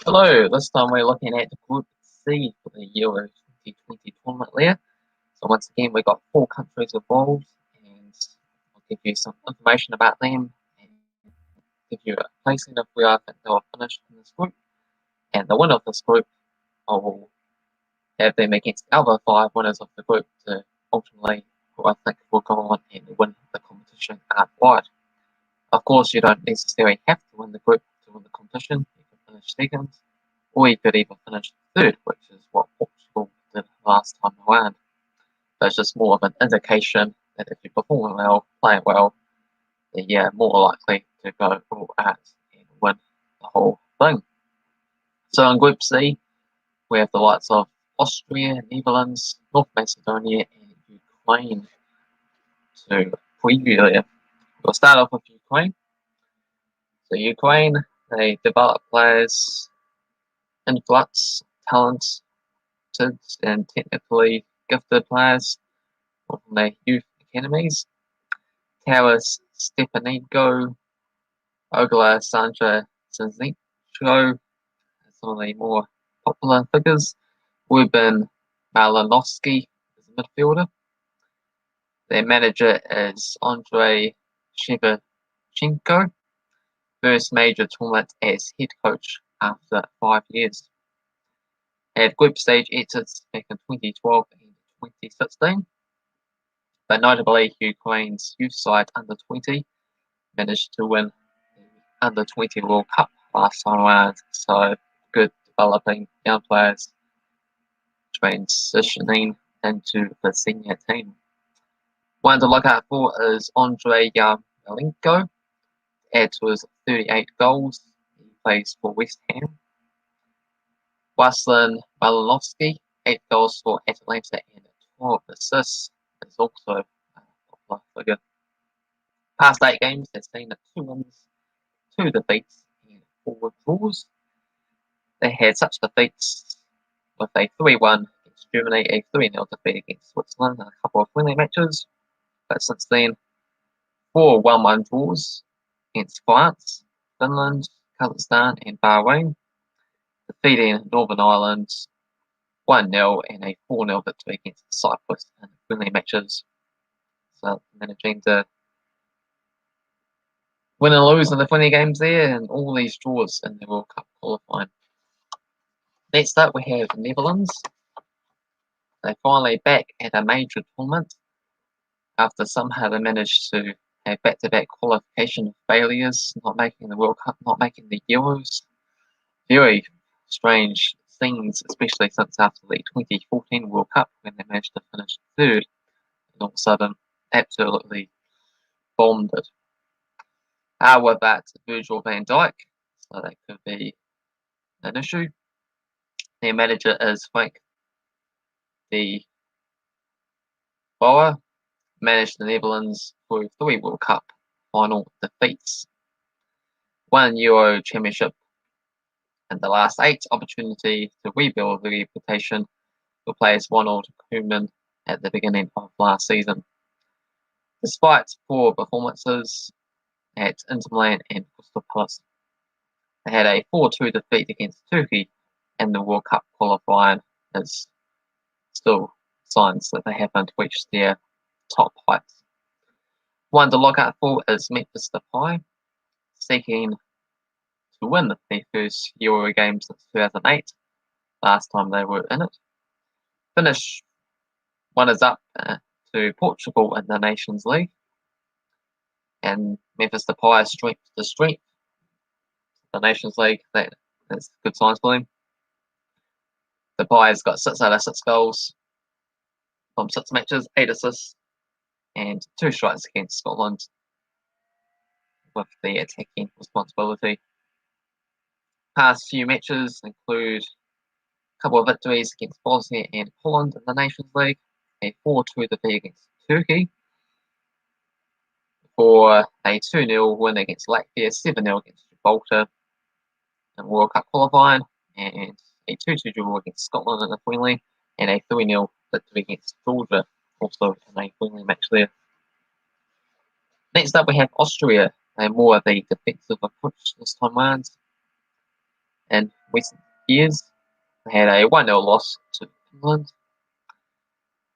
Hello, this time we're looking at Group C for the Euro 2020 tournament layer. So once again, we've got 4 countries involved, and I'll give you some information about them and give you a placing if we are think they'll finish in this group. And the winner of this group, I will have them against the other 5 winners of the group to ultimately who I think will go on and win the competition outright. Of course, you don't necessarily have to win the group to win the competition. You can finish second, or you could even finish third, which is what Portugal did last time around. So it's just more of an indication that if you perform well, play well, then you're more likely to go all out and win the whole thing. So in Group C, we have the likes of Austria, Netherlands, North Macedonia, and Ukraine to preview there. We'll start off with Ukraine. So Ukraine, they develop players, influx, talented and technically gifted players from their youth academies. Taras Stepanenko, Ogla Sandra Zinchenko, some of the more popular figures. Ruben Malinovsky is a midfielder. Their manager is Andrei Shevchenko, first major tournament as head coach after 5 years. Had group stage exits back in 2012 and 2016, but notably Ukraine's youth side under 20 managed to win the under 20 World Cup last time around, so good developing young players transitioning into the senior team. One to look out for is Andrei Yarmolenko. Add to his 38 goals, he plays for West Ham. Wasilin Malinovsky, 8 goals for Atalanta and 12 assists, is also a popular figure. Past 8 games has seen 2 wins, 2 defeats, and 4 draws. They had such defeats with a 3-1 against Germany, a 3-0 defeat against Switzerland, and a couple of friendly matches. But since then, 4 1-1 draws against France, Finland, Kazakhstan, and Bahrain, defeating Northern Ireland 1-0 and a 4-0 victory against Cyprus in friendly matches. So managing to win and lose in the friendly games there, and all these draws in the World Cup qualifying. Next up, we have the Netherlands. They're finally back at a major tournament after somehow they managed to have back-to-back qualification failures, not making the World Cup, not making the Euros. Very strange things, especially since after the 2014 World Cup when they managed to finish third, and all of a sudden absolutely bombed it. With that, Virgil van Dijk, so that could be an issue. Their manager is Frank de Boer, managed the Netherlands through 3 World Cup final defeats, 1 Euro Championship, and the last 8 opportunity to rebuild the reputation replaced Ronald Koeman at the beginning of last season. Despite poor performances at Inter Milan and Crystal Palace, they had a 4-2 defeat against Turkey in the World Cup qualifying, as still signs that they haven't reached their top heights. One to look out for is Memphis Depay, seeking to win their first Euro game since 2008, last time they were in it. Finish runners-up to Portugal in the Nations League, and Memphis Depay strength to strength. The Nations League, that's good signs for them. Depay's got 6 out of 6 goals from 6 matches, 8 assists, and 2 strikes against Scotland with the attacking responsibility. Past few matches include a couple of victories against Bosnia and Poland in the Nations League, a 4-2 defeat against Turkey, for a 2-0 win against Latvia, 7-0 against Gibraltar in World Cup qualifying, and a 2-2 draw against Scotland in the friendly, and a 3-0 victory against Georgia, also in a friendly match there. Next up, we have Austria. They're more of a defensive approach this time round, and recent years. They had a 1-0 loss to England.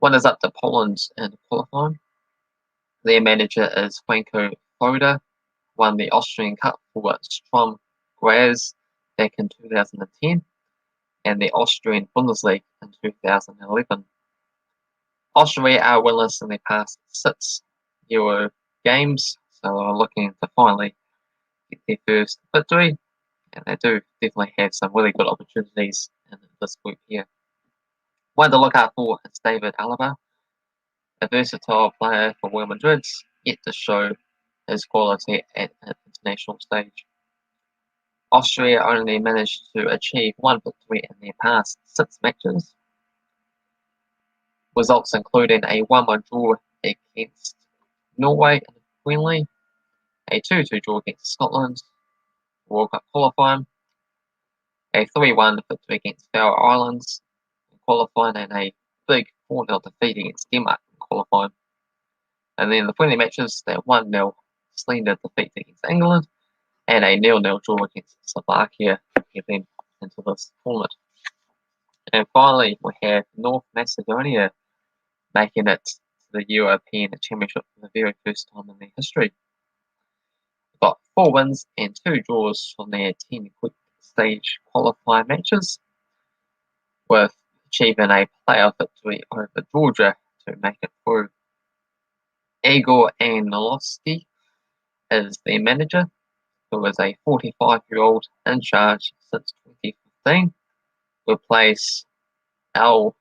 Runners-up to Poland in qualifying. Their manager is Franco Foda, won the Austrian Cup for Strom Graz back in 2010 and the Austrian Bundesliga in 2011. Austria are winners in their past 6 Euro games, so are looking to finally get their first victory, and they do definitely have some really good opportunities in this group here. One to look out for is David Alaba, a versatile player for Real Madrid, yet to show his quality at an international stage. Austria only managed to achieve 1 victory in their past 6 matches, results including a 1-1 draw against Norway in the friendly, a 2-2 draw against Scotland, World Cup qualifying, a 3-1 victory against Faroe Islands in qualifying, and a big 4-0 defeat against Denmark in qualifying. And then the friendly matches, that 1-0 slender defeat against England, and a 0-0 draw against Slovakia to get them into this tournament. And finally, we have North Macedonia making it to the European Championship for the very first time in their history. They've got 4 wins and 2 draws from their 10 quick stage qualifying matches, with achieving a playoff victory over Georgia to make it through. Igor Anilovsky is their manager, who is a 45-year-old in charge since 2015, replace Al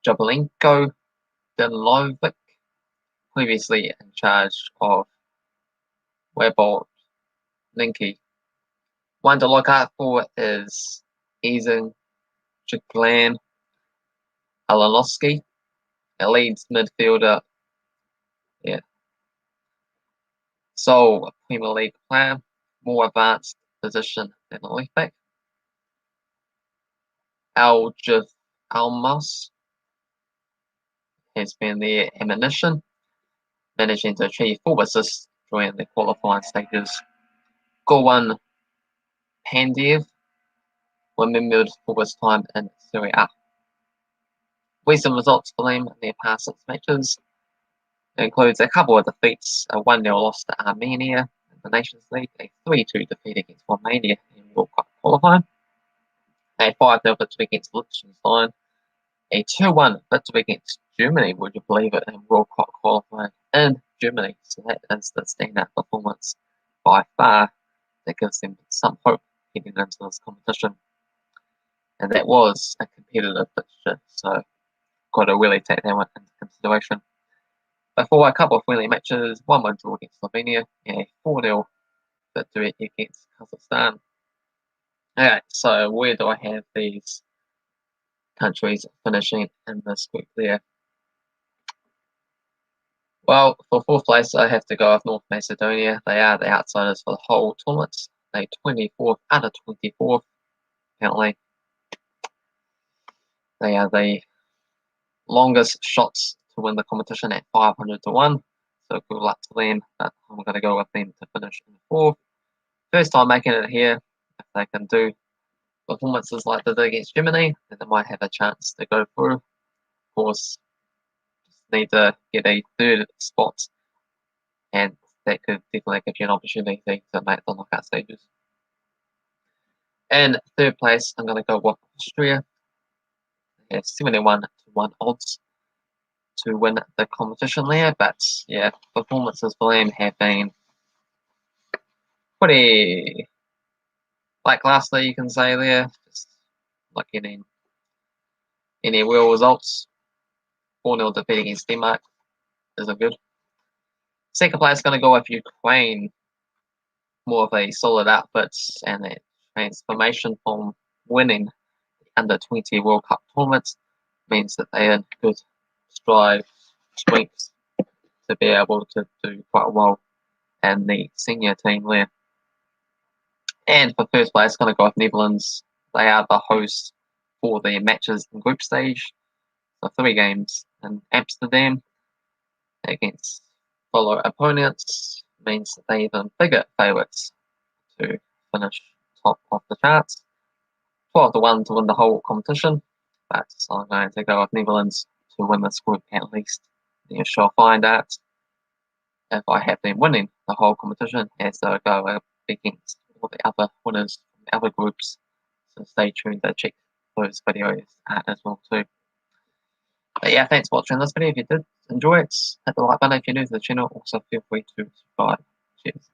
Jabelenko Dilovic, previously in charge of Webold Linky. One to look out for is Izan Jaglan Alanowski, a Leeds midfielder. Yeah. So, a Premier League player, more advanced position than a left back. Aljif Almas has been their ammunition, managing to achieve 4 assists during the qualifying stages. Goran Pandiev remembered for his time in Serie A. Recent results for them in their past 6 matches includes a couple of defeats, a 1-0 loss to Armenia in the Nations League, a 3-2 defeat against Romania in World Cup qualifying, a 5-0 victory against Liechtenstein, a 2-1 victory against Germany, would you believe it, in World Cup qualifying in Germany. So that is the standout performance by far that gives them some hope heading into this competition. And that was a competitive fixture, so got to really take that one into consideration. But for a couple of friendly matches, 1-1 draw against Slovenia and a 4-0 victory against Kazakhstan. Alright, so where do I have these countries finishing in this group there? Well, for 4th place, I have to go with North Macedonia. They are the outsiders for the whole tournament. They 24th out of 24th, apparently. They are the longest shots to win the competition at 500 to 1. So good luck to them, but I'm going to go with them to finish in 4th. First time making it here. If they can do performances like they did against Germany, then they might have a chance to go through. Of course, just need to get a 3rd spot, and that could definitely give you an opportunity to make the knockout stages. And 3rd place, I'm going to go with Austria. They have 71 to 1 odds to win the competition there, but yeah, performances for them have been pretty lackluster, you can say there. Just not getting any real results. 4-0 defeat against Denmark isn't good. 2nd place is going to go with Ukraine. More of a solid outfit and a transformation from winning the Under-20 World Cup tournament means that they are in good strengths to be able to do quite well in the senior team there. And for 1st place, going to go with Netherlands. They are the hosts for the matches in group stage. So 3 games in Amsterdam against fellow opponents means that they're even bigger favourites to finish top of the charts. 12-1 to win the whole competition. But I'm going to go with Netherlands to win this group at least. You shall find out if I have them winning the whole competition as they go up against all the other winners from the other groups. So stay tuned to check those videos as well too. But yeah, thanks for watching this video. If you did enjoy it, hit the like button if you're new to the channel. Also feel free to subscribe. Cheers.